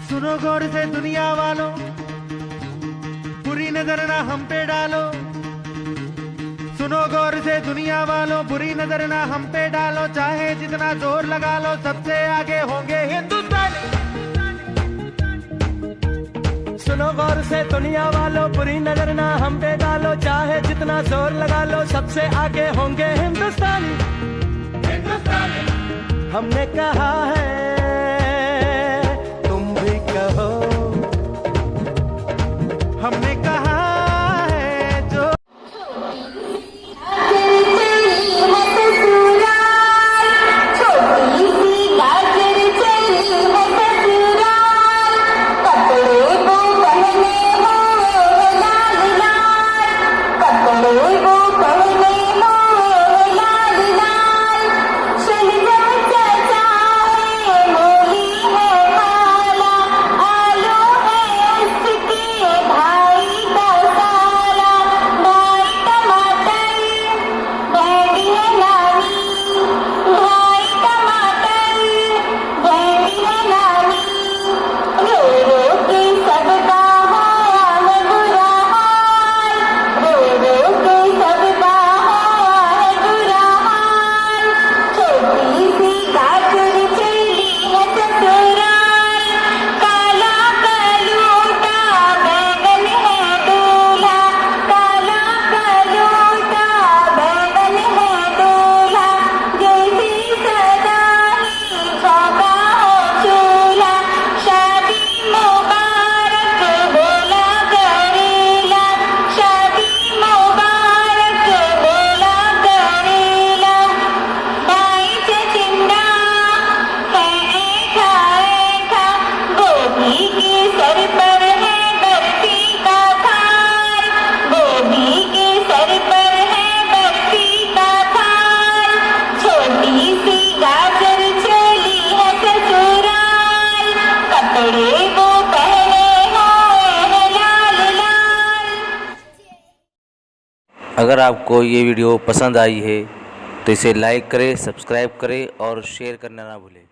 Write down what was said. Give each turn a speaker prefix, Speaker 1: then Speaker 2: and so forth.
Speaker 1: सुनो गौर से दुनिया वालों, बुरी नजर ना हम पे डालो। सुनो गौर से दुनिया वालों, बुरी नजर ना हम पे डालो। चाहे जितना जोर लगा लो, सबसे आगे होंगे हिंदुस्तानी।
Speaker 2: सुनो गौर से दुनिया वालों, बुरी नजर ना हम पे डालो। चाहे जितना जोर लगा लो, सबसे आगे होंगे हिंदुस्तानी। हमने कहा है, तुम भी कहो।
Speaker 1: हमने कहा है जो
Speaker 3: अगर आपको ये वीडियो पसंद आई है तो इसे लाइक करें, सब्सक्राइब करें और शेयर करना ना भूलें।